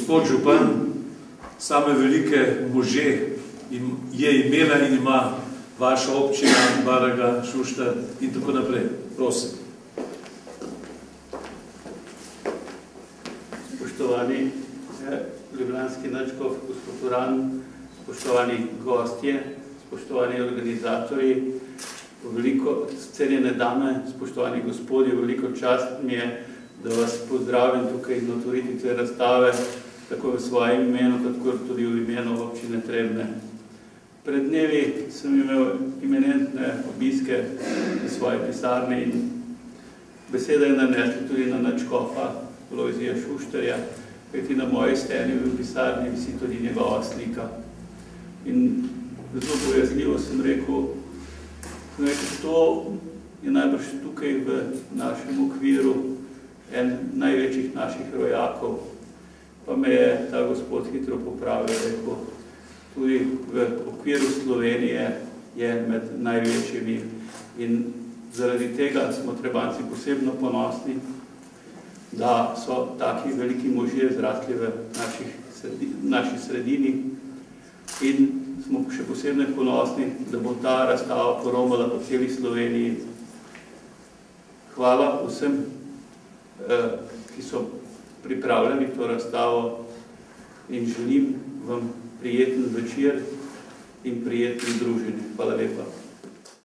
Gospod župan, same velike može je imela in ima vaša občina, Baraga, Šuštar in tako naprej. Prosim. Spoštovani ljubljanski nadškof, gospod Uran, spoštovani gostje, spoštovani organizatorji, veliko cenjene dame, spoštovani gospodje, veliko čast mi je, da vas pozdravim tukaj na otvoritvi razstave, tako v svojem imenu, kot tudi v imenu občine Trebnje. Pred dnevi sem imel eminentne obiske v svoji pisarni in beseda je nanesla tudi na nadškofa Lojzija Šuštarja, kajti na moji steni v pisarni visi tudi njegova slika. In zelo pojasnljivo sem rekel, to je najbrž tukaj v našem okviru en največjih naših rojakov. Pa me je ta gospod hitro popravil, rekel, tudi v okviru Slovenije je med največjimi in zaradi tega smo Trebanjci posebno ponosni, da so taki veliki možje zrasli v naši sredini in smo še posebno ponosni, da bo ta razstava poromala po celi Sloveniji. Hvala vsem, ki so pripravljali to razstavo in želim vam prijeten večer in prijetno druženje. Hvala lepa.